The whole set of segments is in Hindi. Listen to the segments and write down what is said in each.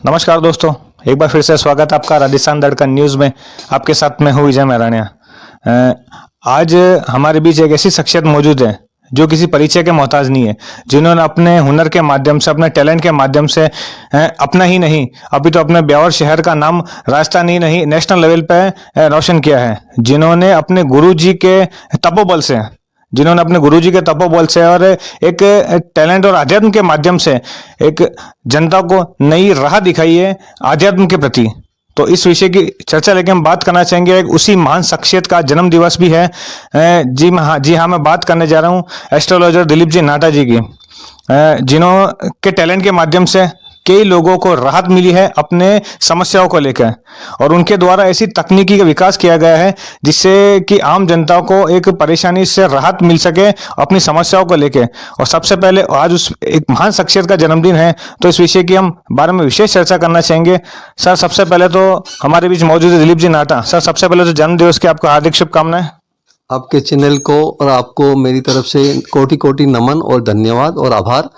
नमस्कार दोस्तों, एक बार फिर से स्वागत है आपका राजस्थान दड़कन न्यूज़ में। आपके साथ मैं हूँ विजय महराणिया। आज हमारे बीच एक ऐसी शख्सियत मौजूद है जो किसी परिचय के मोहताज नहीं है, जिन्होंने अपने हुनर के माध्यम से, अपने टैलेंट के माध्यम से अपना ही नहीं, अभी तो अपने ब्यावर शहर का नाम राजस्थान ही नहीं नेशनल लेवल पे रोशन किया है। जिन्होंने अपने गुरुजी के तपोबल से और एक टैलेंट और अध्यात्म के माध्यम से एक जनता को नई राह दिखाई है अध्यात्म के प्रति। तो इस विषय की चर्चा लेके हम बात करना चाहेंगे। एक उसी महान शख्सियत का जन्म दिवस भी है। जी हाँ, मैं बात करने जा रहा हूँ एस्ट्रोलॉजर दिलीप जी नाटा जी की, जिन्हों के टैलेंट के माध्यम से कई लोगों को राहत मिली है अपने समस्याओं को लेकर, और उनके द्वारा ऐसी तकनीकी का विकास किया गया है जिससे कि आम जनता को एक परेशानी से राहत मिल सके अपनी समस्याओं को लेकर। और सबसे पहले आज उस एक महान शख्सियत का जन्मदिन है, तो इस विषय की हम बारे में विशेष चर्चा करना चाहेंगे। सर, सबसे पहले तो हमारे बीच मौजूद है दिलीप जी नाटा। सर, सबसे पहले तो जन्म दिवस की आपको हार्दिक शुभकामनाएं। आपके चैनल को और आपको मेरी तरफ से कोटि कोटि नमन और धन्यवाद और आभार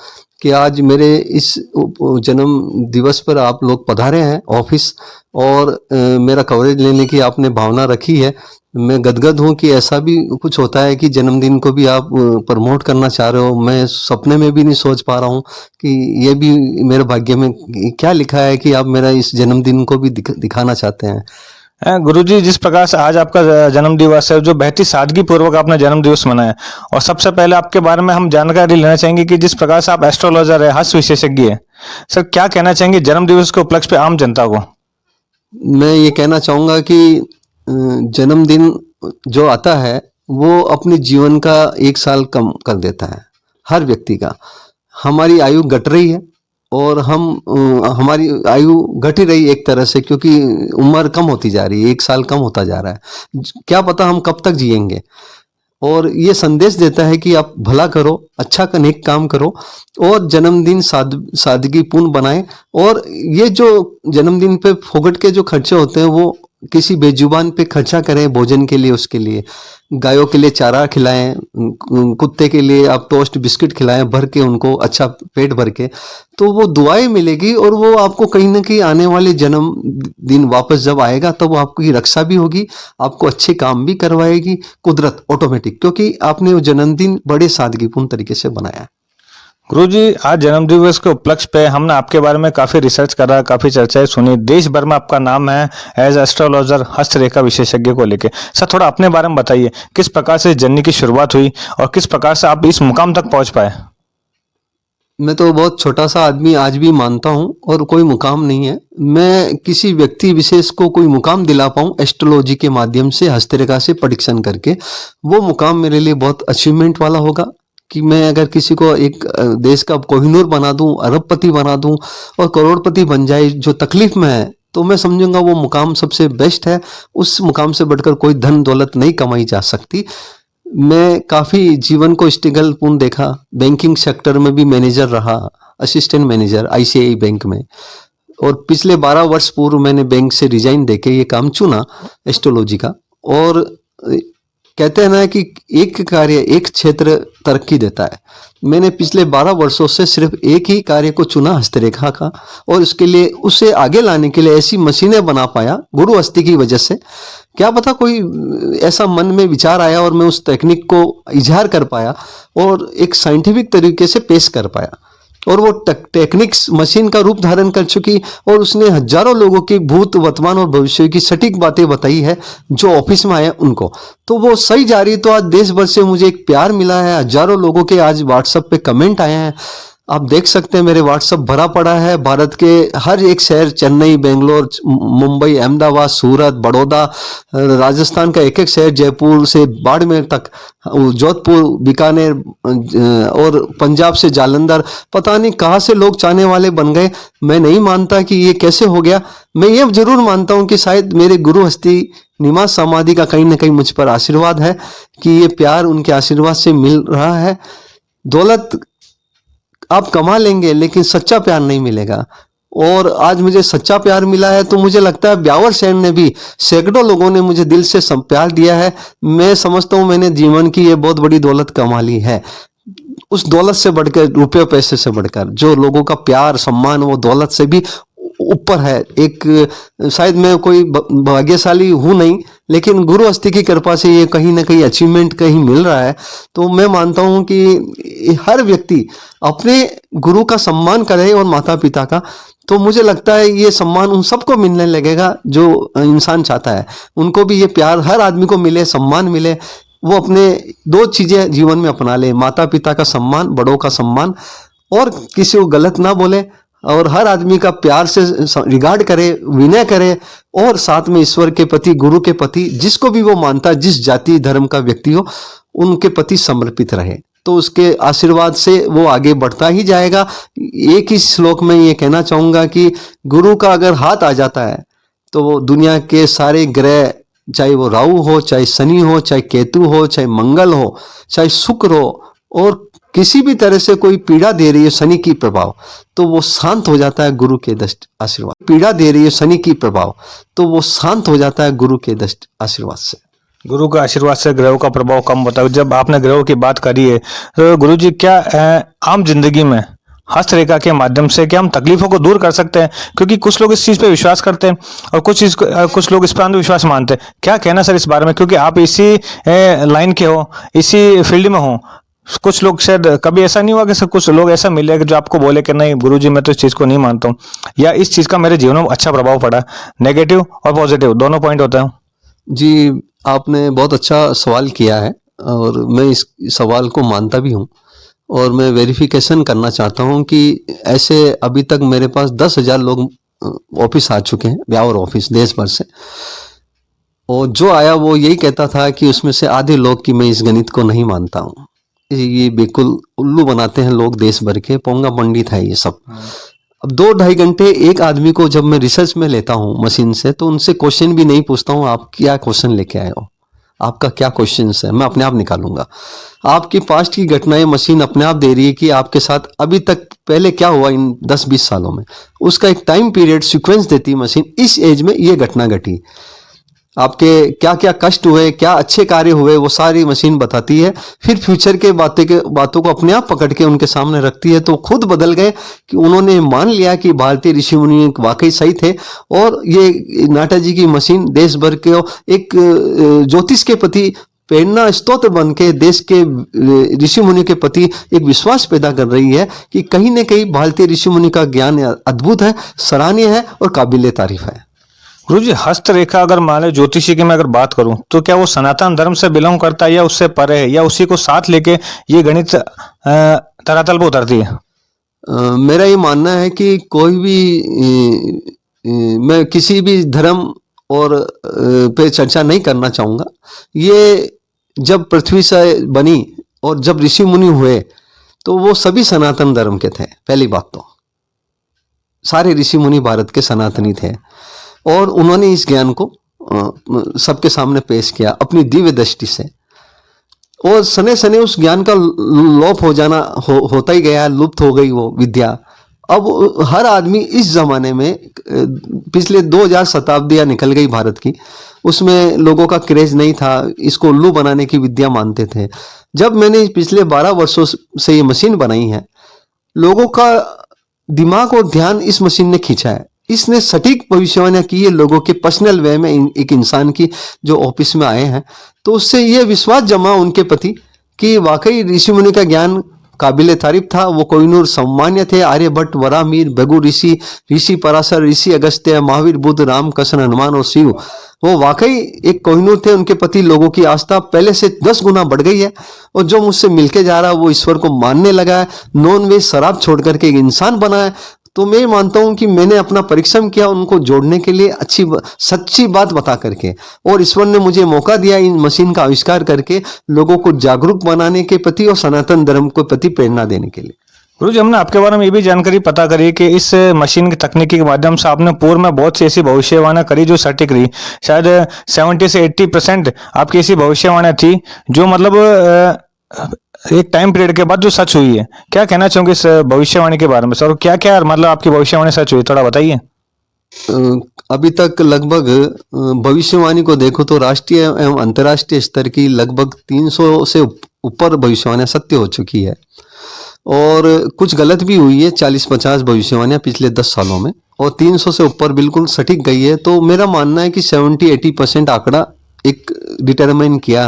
कि आज मेरे इस जन्म दिवस पर आप लोग पधारे हैं ऑफिस, और मेरा कवरेज लेने की आपने भावना रखी है। मैं गदगद हूँ कि ऐसा भी कुछ होता है कि जन्मदिन को भी आप प्रमोट करना चाह रहे हो। मैं सपने में भी नहीं सोच पा रहा हूँ कि ये भी मेरे भाग्य में क्या लिखा है कि आप मेरा इस जन्मदिन को भी दिखाना चाहते हैं। गुरुजी, जिस प्रकार से आज आपका जन्म दिवस है, जो बेहद ही सादगी पूर्वक आपने जन्म दिवस मनाया, और सबसे पहले आपके बारे में हम जानकारी लेना चाहेंगे कि जिस प्रकार से आप एस्ट्रोलॉजर है, हस्त विशेषज्ञ है, सर क्या कहना चाहेंगे जन्म दिवस के उपलक्ष्य पे आम जनता को? मैं ये कहना चाहूँगा कि जन्मदिन जो आता है वो अपने जीवन का 1 साल कम कर देता है हर व्यक्ति का। हमारी आयु घट रही है और हमारी आयु घट ही रही एक तरह से, क्योंकि उम्र कम होती जा रही है, 1 साल कम होता जा रहा है। क्या पता हम कब तक जिएंगे। और ये संदेश देता है कि आप भला करो, अच्छा नेक काम करो और जन्मदिन सादगीपूर्ण बनाएं। और ये जो जन्मदिन पे फोकट के जो खर्चे होते हैं वो किसी बेजुबान पे खर्चा करें भोजन के लिए। उसके लिए गायों के लिए चारा खिलाएं, कुत्ते के लिए आप टोस्ट बिस्किट खिलाएं भर के, उनको अच्छा पेट भर के, तो वो दुआएं मिलेगी और वो आपको कहीं ना कहीं आने वाले जन्म दिन वापस जब आएगा तब वो आपकी रक्षा भी होगी, आपको अच्छे काम भी करवाएगी कुदरत ऑटोमेटिक, क्योंकि आपने वो जन्मदिन बड़े सादगीपूर्ण तरीके से बनाया। गुरुजी, आज जन्म दिवस के उपलक्ष्य पे हमने आपके बारे में काफी रिसर्च करा, काफी चर्चाएं सुनी। देश भर में आपका नाम है एज एस्ट्रोलॉजर, हस्तरेखा विशेषज्ञ को लेके। सर, थोड़ा अपने बारे में बताइए, किस प्रकार से जर्नी की शुरुआत हुई और किस प्रकार से आप इस मुकाम तक पहुंच पाए? मैं तो बहुत छोटा सा आदमी आज भी मानता हूँ और कोई मुकाम नहीं है। मैं किसी व्यक्ति विशेष को कोई मुकाम दिला पाऊँ एस्ट्रोलॉजी के माध्यम से, हस्तरेखा से परीक्षण करके, वो मुकाम मेरे लिए बहुत अचीवमेंट वाला होगा। कि मैं अगर किसी को एक देश का कोहिनूर बना दूं, अरबपति बना दूं और करोड़पति बन जाए जो तकलीफ में है, तो मैं समझूंगा वो मुकाम सबसे बेस्ट है। उस मुकाम से बढ़कर कोई धन दौलत नहीं कमाई जा सकती। मैं काफ़ी जीवन को स्ट्रगल पूर्ण देखा। बैंकिंग सेक्टर में भी मैनेजर रहा, असिस्टेंट मैनेजर आईसीआई बैंक में, और पिछले 12 वर्ष पूर्व मैंने बैंक से रिजाइन देके ये काम चुना एस्ट्रोलॉजी का। और कहते हैं ना कि एक कार्य एक क्षेत्र तरक्की देता है। मैंने पिछले 12 वर्षों से सिर्फ एक ही कार्य को चुना, हस्तरेखा का, और उसके लिए उसे आगे लाने के लिए ऐसी मशीनें बना पाया गुरु हस्ती की वजह से। क्या पता कोई ऐसा मन में विचार आया और मैं उस टेक्निक को इजहार कर पाया और एक साइंटिफिक तरीके से पेश कर पाया, और वो टेक्निक्स मशीन का रूप धारण कर चुकी, और उसने हजारों लोगों की भूत वर्तमान और भविष्य की सटीक बातें बताई है जो ऑफिस में आए उनको। तो वो सही जा रही। तो आज देश भर से मुझे एक प्यार मिला है, हजारों लोगों के आज व्हाट्सएप पे कमेंट आए हैं। आप देख सकते हैं मेरे व्हाट्सएप भरा पड़ा है। भारत के हर एक शहर, चेन्नई, बेंगलोर, मुंबई, अहमदाबाद, सूरत, बड़ौदा, राजस्थान का एक एक शहर, जयपुर से बाड़मेर तक, जोधपुर, बीकानेर, और पंजाब से जालंधर, पता नहीं कहाँ से लोग चाहने वाले बन गए। मैं नहीं मानता कि ये कैसे हो गया। मैं ये जरूर मानता हूँ कि शायद मेरे गुरु हस्ती निवास समाधि का कहीं ना कहीं मुझ पर आशीर्वाद है कि ये प्यार उनके आशीर्वाद से मिल रहा है। दौलत आप कमा लेंगे लेकिन सच्चा प्यार नहीं मिलेगा, और आज मुझे सच्चा प्यार मिला है। तो मुझे लगता है ब्यावर शहर ने भी, सैकड़ों लोगों ने मुझे दिल से प्यार दिया है। मैं समझता हूँ मैंने जीवन की ये बहुत बड़ी दौलत कमा ली है। उस दौलत से बढ़कर, रुपये पैसे से बढ़कर, जो लोगों का प्यार सम्मान, वो दौलत से भी ऊपर है। एक शायद मैं कोई भाग्यशाली हूँ नहीं, लेकिन गुरु हस्ती की कृपा से ये कहीं ना कहीं अचीवमेंट कहीं मिल रहा है। तो मैं मानता हूँ कि हर व्यक्ति अपने गुरु का सम्मान करे और माता पिता का, तो मुझे लगता है ये सम्मान उन सबको मिलने लगेगा जो इंसान चाहता है। उनको भी ये प्यार हर आदमी को मिले, सम्मान मिले। वो अपने दो चीज़ें जीवन में अपना ले, माता पिता का सम्मान, बड़ों का सम्मान, और किसी को गलत ना बोले, और हर आदमी का प्यार से रिगार्ड करे, विनय करे, और साथ में ईश्वर के प्रति, गुरु के प्रति, जिसको भी वो मानता है, जिस जाति धर्म का व्यक्ति हो, उनके प्रति समर्पित रहे। तो उसके आशीर्वाद से वो आगे बढ़ता ही जाएगा। एक ही श्लोक में ये कहना चाहूँगा कि गुरु का अगर हाथ आ जाता है तो वो दुनिया के सारे ग्रह, चाहे वो राहु हो, चाहे शनि हो, चाहे केतु हो, चाहे मंगल हो, चाहे शुक्र हो, और किसी भी तरह से कोई पीड़ा दे रही है शनि की प्रभाव, तो वो शांत हो जाता है गुरु के दृष्टि आशीर्वाद। पीड़ा दे रही है शनि की प्रभाव, तो वो शांत हो जाता है गुरु के दृष्टि आशीर्वाद से। गुरु का आशीर्वाद से ग्रहों का प्रभाव कम होता है। जब आपने ग्रहों की बात करी है, तो गुरु जी क्या आम जिंदगी में हस्तरेखा के माध्यम से क्या हम तकलीफों को दूर कर सकते हैं? क्योंकि कुछ लोग इस चीज़ पे विश्वास करते हैं और कुछ लोग इस पर अंधविश्वास मानते हैं। क्या कहना सर इस बारे में? क्योंकि आप इसी लाइन के हो, इसी फील्ड में हो। कुछ लोग शायद कभी ऐसा नहीं हुआ कि कुछ लोग ऐसा मिले कि जो आपको बोले कि नहीं गुरुजी मैं तो इस चीज़ को नहीं मानता हूँ, या इस चीज़ का मेरे जीवन में अच्छा प्रभाव पड़ा, नेगेटिव और पॉजिटिव दोनों पॉइंट होता है? जी, आपने बहुत अच्छा सवाल किया है, और मैं इस सवाल को मानता भी हूँ, और मैं वेरिफिकेशन करना चाहता हूँ कि ऐसे अभी तक मेरे पास 10,000 लोग ऑफिस आ चुके हैं, ब्यावर ऑफिस, देश भर से, और जो आया वो यही कहता था कि उसमें से आधे लोग कि मैं इस गणित को नहीं मानता हूँ, ये बिल्कुल उल्लू बनाते हैं लोग देश भर के, पोंगा पंडित है ये सब। अब 2-2.5 घंटे एक आदमी को जब मैं रिसर्च में लेता हूँ मशीन से, तो उनसे क्वेश्चन भी नहीं पूछता हूँ आप क्या क्वेश्चन लेके आए हो, आपका क्या क्वेश्चन है, मैं अपने आप निकालूंगा। आपकी पास्ट की घटनाएं मशीन अपने आप दे रही है कि आपके साथ अभी तक पहले क्या हुआ इन 10-20 सालों में, उसका एक टाइम पीरियड सीक्वेंस देती है मशीन। इस एज में ये घटना घटी, आपके क्या क्या कष्ट हुए, क्या अच्छे कार्य हुए, वो सारी मशीन बताती है। फिर फ्यूचर के बातों को अपने आप पकड़ के उनके सामने रखती है। तो खुद बदल गए कि उन्होंने मान लिया कि भारतीय ऋषि मुनि वाकई सही थे, और ये नाटा जी की मशीन देश भर के एक ज्योतिष के प्रति प्रेरणा स्त्रोत बन के देश के ऋषि मुनि के प्रति एक विश्वास पैदा कर रही है कि कहीं न कहीं भारतीय ऋषि मुनि का ज्ञान अद्भुत है, सराहनीय है और काबिले तारीफ है। गुरुजी हस्तरेखा अगर मान लो ज्योतिषी की मैं अगर बात करूं, तो क्या वो सनातन धर्म से बिलोंग करता है, या उससे परे है, या उसी को साथ लेके ये गणित धरातल पर उतरती है? मेरा ये मानना है कि कोई भी मैं किसी भी धर्म और पे चर्चा नहीं करना चाहूँगा। ये जब पृथ्वी से बनी और जब ऋषि मुनि हुए, तो वो सभी सनातन धर्म के थे। पहली बात तो सारे ऋषि मुनि भारत के सनातनी थे, और उन्होंने इस ज्ञान को सबके सामने पेश किया अपनी दिव्य दृष्टि से, और सने सने उस ज्ञान का लोप हो जाना होता ही गया, लुप्त हो गई वो विद्या। अब हर आदमी इस जमाने में, पिछले 2000 शताब्दियाँ निकल गई भारत की, उसमें लोगों का क्रेज नहीं था, इसको उल्लू बनाने की विद्या मानते थे। जब मैंने पिछले 12 वर्षों से ये मशीन बनाई है, लोगों का दिमाग और ध्यान इस मशीन ने खींचा है। इसने सटीक भविष्यवाणियां की है लोगों के पर्सनल वे में, एक इंसान की जो ऑफिस में आए हैं, तो उससे ये विश्वास जमा उनके प्रति कि वाकई ऋषि मुनि का ज्ञान काबिले तारीफ था। वो कोहिनूर सम्मान्य थे। आर्यभट्ट, वराहमिहिर, भृगु ऋषि, ऋषि पराशर, ऋषि अगस्त्य, महावीर, बुद्ध, राम, कृष्ण, हनुमान और शिव, वो वाकई एक कोहिनूर थे। उनके प्रति लोगों की आस्था पहले से 10 गुना बढ़ गई है, और जो मुझसे मिलके जा रहा है वो ईश्वर को मानने लगा है, नॉन वेज शराब छोड़ करके एक इंसान बना है। तो मैं मानता हूं कि मैंने अपना परिश्रम किया उनको जोड़ने के लिए, अच्छी सच्ची बात बता करके, और ईश्वर ने मुझे मौका दिया इन मशीन का आविष्कार करके लोगों को जागरूक बनाने के प्रति और सनातन धर्म के प्रति प्रेरणा देने के लिए। गुरुजी हमने आपके बारे में ये भी जानकारी पता करी कि इस मशीन की तकनीकी के माध्यम से आपने पूर्व में बहुत सी ऐसी भविष्यवाणियां करी जो सटीक रही। शायद 70 से 80% आपकी ऐसी भविष्यवाणियां थी जो मतलब एक टाइम पीरियड के बाद जो सच हुई है। क्या कहना चाहोगे इस भविष्यवाणी के बारे में सर? क्या क्या मतलब आपकी भविष्यवाणी सच हुई, थोड़ा बताइए। अभी तक लगभग भविष्यवाणी को देखो तो राष्ट्रीय एवं अंतर्राष्ट्रीय स्तर की लगभग 300 से ऊपर भविष्यवाणियां सत्य हो चुकी है, और कुछ गलत भी हुई है, 40-50 भविष्यवाणियां पिछले 10 सालों में, और 300 से ऊपर बिल्कुल सटीक गई है। तो मेरा मानना है कि 70-80% आंकड़ा एक डिटरमाइन किया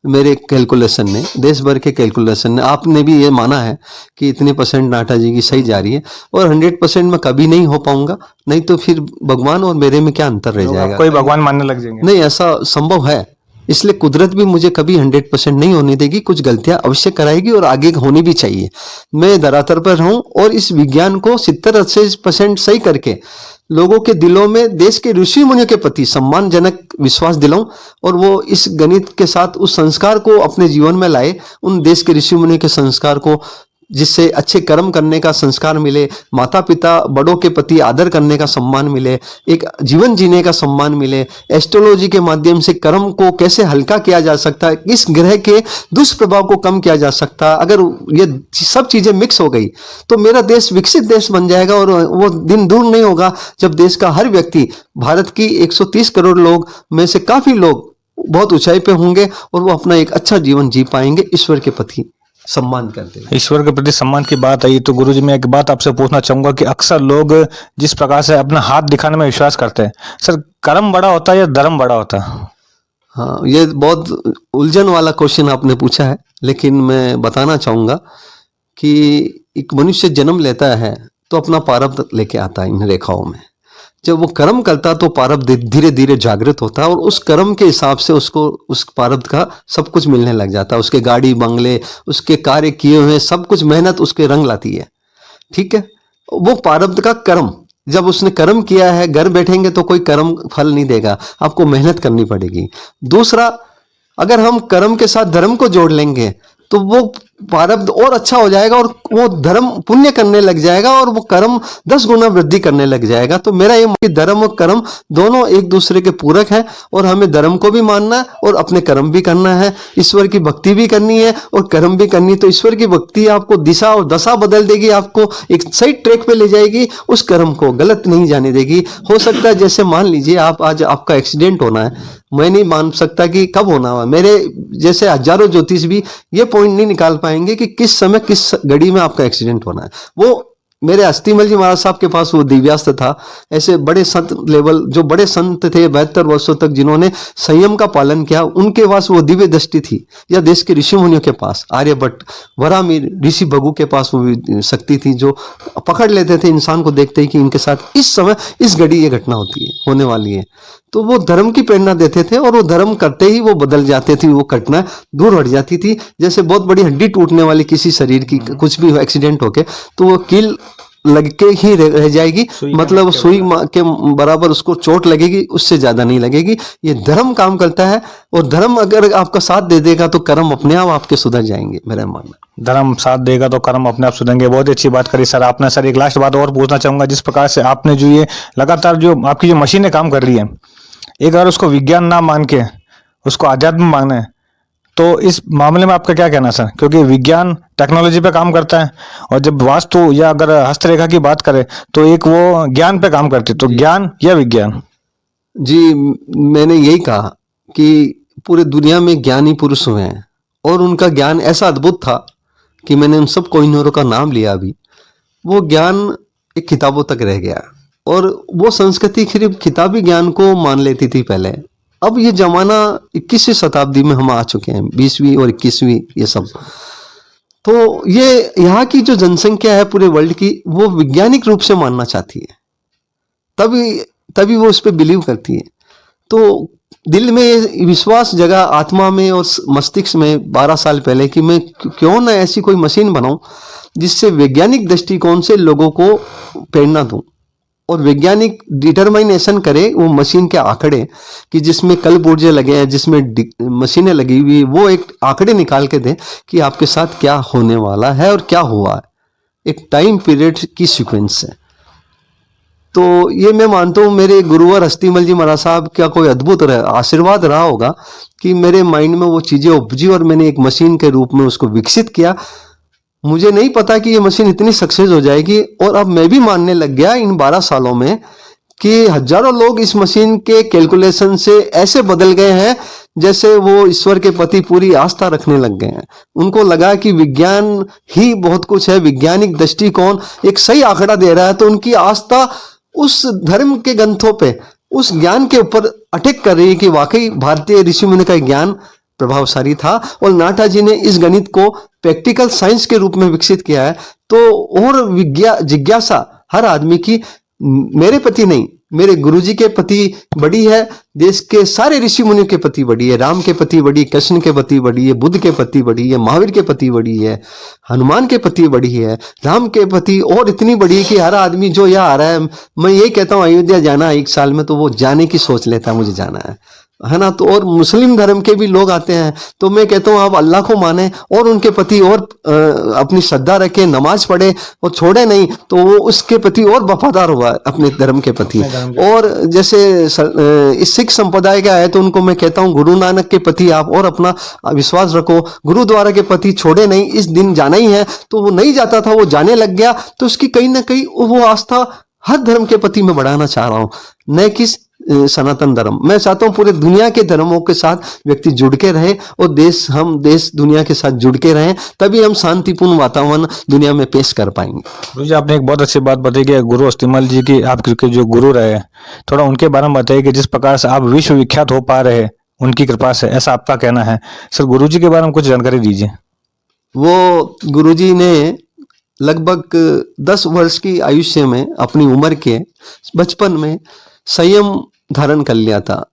मेरे कैलकुलेशन ने, देश भर के कैलकुलेशन ने। आपने भी ये माना है कि इतने % नाटा जी की सही जा रही है, और 100% मैं कभी नहीं हो पाऊंगा, नहीं तो फिर भगवान और मेरे में क्या अंतर रह जाएगा। कोई भगवान मानने लग जाएंगे। नहीं, ऐसा संभव है, इसलिए कुदरत भी मुझे कभी 100% नहीं होने देगी, कुछ गलतियां अवश्य कराएगी और आगे होनी भी चाहिए। मैं धरातल पर हूं और इस विज्ञान को 70-80% सही करके लोगों के दिलों में देश के ऋषि मुनियों के प्रति सम्मानजनक विश्वास दिलाऊं, और वो इस गणित के साथ उस संस्कार को अपने जीवन में लाए, उन देश के ऋषि मुनियों के संस्कार को, जिससे अच्छे कर्म करने का संस्कार मिले, माता पिता बड़ों के प्रति आदर करने का सम्मान मिले, एक जीवन जीने का सम्मान मिले, एस्ट्रोलॉजी के माध्यम से कर्म को कैसे हल्का किया जा सकता है, इस ग्रह के दुष्प्रभाव को कम किया जा सकता है। अगर ये सब चीजें मिक्स हो गई तो मेरा देश विकसित देश बन जाएगा, और वो दिन दूर नहीं होगा जब देश का हर व्यक्ति, भारत की 130 करोड़ लोग में से काफी लोग बहुत ऊंचाई पे होंगे और वो अपना एक अच्छा जीवन जी पाएंगे ईश्वर के प्रति सम्मान करते हैं। ईश्वर के प्रति सम्मान की बात आई तो गुरुजी मैं एक बात आपसे पूछना चाहूंगा कि अक्सर लोग जिस प्रकार से अपना हाथ दिखाने में विश्वास करते हैं, सर कर्म बड़ा होता है या धर्म बड़ा होता है? हाँ, ये बहुत उलझन वाला क्वेश्चन आपने पूछा है, लेकिन मैं बताना चाहूंगा कि एक मनुष्य जन्म लेता है तो अपना प्रारब्ध लेके आता है इन रेखाओं में। जब वो कर्म करता तो प्रारब्ध धीरे धीरे जागृत होता है, और उस कर्म के हिसाब से उसको उस प्रारब्ध का सब कुछ मिलने लग जाता है। उसके गाड़ी बंगले, उसके कार्य किए हुए सब कुछ मेहनत उसके रंग लाती है। ठीक है, वो प्रारब्ध का कर्म, जब उसने कर्म किया है, घर बैठेंगे तो कोई कर्म फल नहीं देगा, आपको मेहनत करनी पड़ेगी। दूसरा, अगर हम कर्म के साथ धर्म को जोड़ लेंगे तो वो प्रारब्ध और अच्छा हो जाएगा, और वो धर्म पुण्य करने लग जाएगा, और वो कर्म 10 गुना वृद्धि करने लग जाएगा। तो मेरा ये धर्म और कर्म दोनों एक दूसरे के पूरक है, और हमें धर्म को भी मानना है और अपने कर्म भी करना है। ईश्वर की भक्ति भी करनी है और कर्म भी करनी है। तो ईश्वर की भक्ति आपको दिशा और दशा बदल देगी, आपको एक सही ट्रैक पे ले जाएगी, उस कर्म को गलत नहीं जाने देगी। हो सकता है जैसे मान लीजिए आप आज आपका एक्सीडेंट होना है, मैं नहीं मान सकता कि कब होना हुआ, मेरे जैसे हजारों ज्योतिष भी ये पॉइंट नहीं निकाल पाएंगे कि किस समय किस घड़ी में आपका एक्सीडेंट होना है। वो मेरे अस्थिमल जी महाराज साहब के पास वो दिव्यास्त्र था। ऐसे बड़े संत लेवल, जो बड़े संत थे 72 वर्षों तक जिन्होंने संयम का पालन किया, उनके पास वो दिव्य दृष्टि थी। या देश के ऋषि मुनियों के पास, आर्यभट्ट, वरामीर, ऋषि भगु के पास वो शक्ति थी, जो पकड़ लेते थे इंसान को देखते ही कि इनके साथ इस समय इस घड़ी ये घटना होती है, होने वाली है। तो वो धर्म की प्रेरणा देते थे, और वो धर्म करते ही वो बदल जाते थे, वो घटना दूर हट जाती थी। जैसे बहुत बड़ी हड्डी टूटने वाली किसी शरीर की, कुछ भी एक्सीडेंट होके, तो वो कील लग के ही रह जाएगी, मतलब सुई के बराबर उसको चोट लगेगी, उससे ज्यादा नहीं लगेगी। ये धर्म काम करता है, और धर्म अगर आपका साथ दे देगा तो कर्म अपने आप आपके सुधर जाएंगे, मेरा मानना। धर्म साथ देगा तो कर्म अपने आप सुधरेंगे। बहुत ही अच्छी बात करी सर आपने। सर एक लास्ट बात और पूछना चाहूंगा, जिस प्रकार से आपने जो ये लगातार जो आपकी जो मशीनें काम कर रही है, एक अगर उसको विज्ञान ना मान के उसको आध्यात्म माने, तो इस मामले में आपका क्या कहना सर? क्योंकि विज्ञान टेक्नोलॉजी पे काम करता है, और जब वास्तु या अगर हस्तरेखा की बात करें तो एक वो ज्ञान पे काम करती है। तो ज्ञान या विज्ञान? जी, मैंने यही कहा कि पूरे दुनिया में ज्ञानी पुरुष हुए हैं, और उनका ज्ञान ऐसा अद्भुत था कि मैंने उन सब कोहिनूरों का नाम लिया अभी। वो ज्ञान एक किताबों तक रह गया, और वो संस्कृति सिर्फ किताबी ज्ञान को मान लेती थी पहले। अब ये जमाना 21वीं शताब्दी में हम आ चुके हैं, 20वीं और 21वीं ये सब। तो ये यहाँ की जो जनसंख्या है पूरे वर्ल्ड की, वो वैज्ञानिक रूप से मानना चाहती है, तभी वो उस पर बिलीव करती है। तो दिल में ये विश्वास जगा, आत्मा में और मस्तिष्क में 12 साल पहले, कि मैं क्यों ना ऐसी कोई मशीन बनाऊं जिससे वैज्ञानिक दृष्टिकोण से लोगों को प्रेरणा दूं, और वैज्ञानिक डिटरमाइनेशन करे वो मशीन के आंकड़े, कि जिसमें कल पुर्जे लगे हैं, जिसमें मशीनें लगी हुई, वो एक आंकड़े निकाल के दें कि आपके साथ क्या होने वाला है और क्या हुआ है, एक टाइम पीरियड की सीक्वेंस है। तो ये मैं मानता हूँ मेरे गुरुवर हस्तीमल जी महाराज साहब का कोई अद्भुत आशीर्वाद रहा होगा कि मेरे माइंड में वो चीजें उपजी, और मैंने एक मशीन के रूप में उसको विकसित किया। मुझे नहीं पता कि ये मशीन इतनी सक्सेस हो जाएगी, और अब मैं भी मानने लग गया इन 12 सालों में कि हजारों लोग इस मशीन के कैलकुलेशन से ऐसे बदल गए हैं जैसे वो ईश्वर के प्रति पूरी आस्था रखने लग गए हैं। उनको लगा कि विज्ञान ही बहुत कुछ है, वैज्ञानिक दृष्टिकोण एक सही आंकड़ा दे रहा है, तो उनकी आस्था उस धर्म के ग्रंथों पे, उस ज्ञान के ऊपर अटैक कर रही है कि वाकई भारतीय ऋषि मुनि का ज्ञान प्रभावशाली था और नाटा जी ने इस गणित को प्रैक्टिकल साइंस के रूप में विकसित किया है। तो और जिज्ञासा हर आदमी की मेरे प्रति नहीं, मेरे गुरुजी के प्रति बड़ी है, देश के सारे ऋषि मुनियों के प्रति बड़ी है, राम के प्रति बड़ी, कृष्ण के प्रति बड़ी है, बुद्ध के प्रति बड़ी है, महावीर के प्रति बड़ी है, हनुमान के प्रति बड़ी है, राम के प्रति और इतनी बड़ी है कि हर आदमी जो यहाँ आ रहा है, मैं यही कहता हूँ अयोध्या जाना 1 साल में, तो वो जाने की सोच लेता है, मुझे जाना है ना। तो और मुस्लिम धर्म के भी लोग आते हैं, तो मैं कहता हूँ आप अल्लाह को माने और उनके प्रति और अपनी श्रद्धा रखें, नमाज पढ़े और छोड़े नहीं, तो वो उसके प्रति और वफादार हुआ अपने धर्म के प्रति। और जैसे इस सिख संप्रदाय का है, तो उनको मैं कहता हूँ गुरु नानक के प्रति आप और अपना विश्वास रखो, गुरुद्वारा के प्रति छोड़े नहीं, इस दिन जाना ही है। तो वो नहीं जाता था, वो जाने लग गया, तो उसकी कहीं ना कहीं वो आस्था हर धर्म के प्रति मैं बढ़ाना चाह रहा हूँ, न कि सनातन धर्म। मैं चाहता हूं पूरे दुनिया के धर्मों के साथ व्यक्ति जुड़ के रहे और देश दुनिया के साथ जुड़ के रहें, तभी हम शांतिपूर्ण वातावरण दुनिया में पेश कर पाएंगे। गुरु जी, आपने एक बहुत अच्छी बात बताई कि गुरु अष्टमल जी की आपके जो गुरु रहे, थोड़ा उनके बारे में बताइए कि जिस प्रकार से आप विश्व विख्यात हो पा रहे उनकी कृपा से, ऐसा आपका कहना है। सर, गुरु जी के बारे में कुछ जानकारी दीजिए। वो गुरु जी ने लगभग 10 वर्ष की आयुष्य में, अपनी उम्र के बचपन में संयम धारण कर लिया था।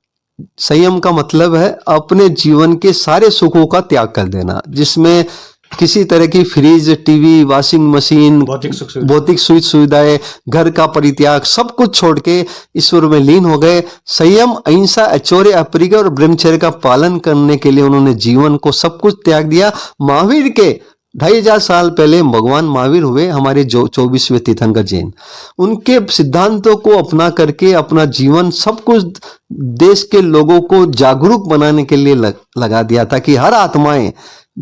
संयम का मतलब है अपने जीवन के सारे सुखों का त्याग कर देना, जिसमें किसी तरह की फ्रिज, टीवी, वॉशिंग मशीन, भौतिक सुख सुविधाएं, घर का परित्याग, सब कुछ छोड़ के ईश्वर में लीन हो गए। संयम, अहिंसा, अचौर्य, अपरिग्रह और ब्रह्मचर्य का पालन करने के लिए उन्होंने जीवन को सब कुछ त्याग दिया। महावीर के 2500 साल पहले भगवान महावीर हुए, हमारे जो 24वें तीर्थंकर जैन, उनके सिद्धांतों को अपना करके अपना जीवन सब कुछ देश के लोगों को जागरूक बनाने के लिए लगा दिया, ताकि हर आत्माएं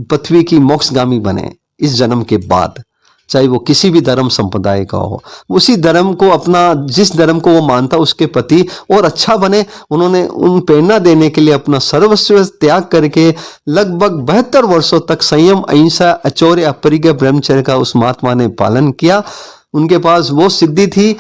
पृथ्वी की मोक्षगामी बने इस जन्म के बाद, चाहे वो किसी भी धर्म संप्रदाय का हो। उसी धर्म को अपना, जिस धर्म को वो मानता उसके प्रति और अच्छा बने। उन्होंने उन प्रेरणा देने के लिए अपना सर्वस्व त्याग करके लगभग 72 वर्षों तक संयम, अहिंसा, अचौर्य, अपरिग्रह, ब्रह्मचर्य का उस महात्मा ने पालन किया। उनके पास वो सिद्धि थी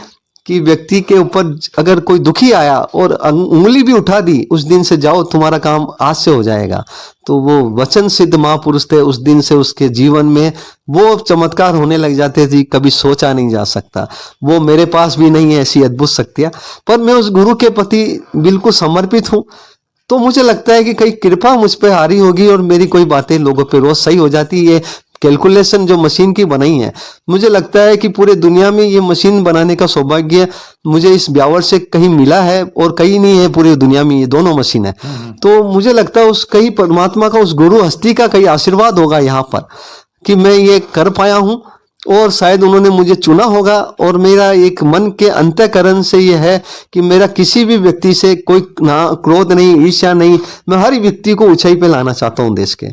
कि व्यक्ति के ऊपर अगर कोई दुखी आया और उंगली भी उठा दी, उस दिन से जाओ तुम्हारा काम आज से हो जाएगा। तो वो वचन सिद्ध महापुरुष थे। उस दिन से उसके जीवन में वो चमत्कार होने लग जाते थे, कभी सोचा नहीं जा सकता। वो मेरे पास भी नहीं है ऐसी अद्भुत शक्तियां, पर मैं उस गुरु के प्रति बिल्कुल समर्पित हूँ। तो मुझे लगता है कि कई कृपा मुझ पर हारी होगी और मेरी कोई बातें लोगों पे रोज सही हो जाती है। कैलकुलेशन जो मशीन की बनाई है, मुझे लगता है कि पूरे दुनिया में ये मशीन बनाने का सौभाग्य मुझे इस ब्यावर से कहीं मिला है और कहीं नहीं है पूरी दुनिया में, ये दोनों मशीन है। तो मुझे लगता है उस कहीं परमात्मा का, उस गुरु हस्ती का कहीं आशीर्वाद होगा यहाँ पर कि मैं ये कर पाया हूँ, और शायद उन्होंने मुझे चुना होगा। और मेरा एक मन के अंतःकरण से ये है कि मेरा किसी भी व्यक्ति से कोई ना क्रोध नहीं, ईर्ष्या नहीं। मैं हर व्यक्ति को ऊंचाई पे लाना चाहता हूँ देश के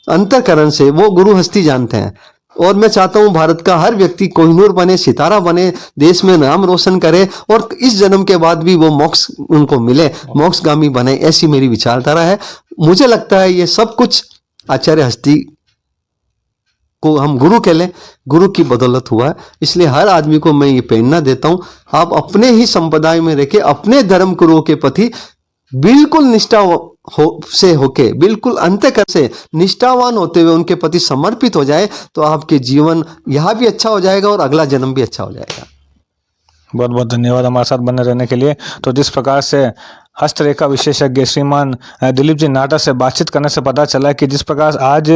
अंतःकरण से। वो गुरु हस्ती जानते हैं और मैं चाहता हूं भारत का हर व्यक्ति कोहिनूर बने, सितारा बने, देश में नाम रोशन करे और इस जन्म के बाद भी वो मोक्ष उनको मिले, मोक्षगामी बने। ऐसी मेरी विचारधारा है। मुझे लगता है ये सब कुछ आचार्य हस्ती को हम गुरु कह लें, गुरु की बदौलत हुआ है। इसलिए हर आदमी को मैं ये प्रेरणा देता हूं, आप अपने ही संप्रदाय में रह के अपने धर्म गुरुओं के प्रति बिल्कुल निष्ठा होके, बिल्कुल अंतःकरण से निष्ठावान होते हुए उनके प्रति समर्पित हो जाए, तो आपके जीवन यहाँ भी अच्छा हो जाएगा और अगला जन्म भी अच्छा हो जाएगा। बहुत बहुत धन्यवाद हमारे साथ बने रहने के लिए। तो जिस प्रकार से हस्तरेखा विशेषज्ञ श्रीमान दिलीप जी नाटा से बातचीत करने से पता चला कि जिस प्रकार आज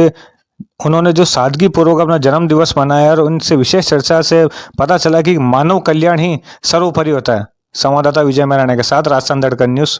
उन्होंने जो सादगी पूर्वक अपना जन्म दिवस मनाया, और उनसे विशेष चर्चा से पता चला कि मानव कल्याण ही सर्वोपरि होता है। संवाददाता विजय मैराना के साथ राजस्थान दड़कन न्यूज़।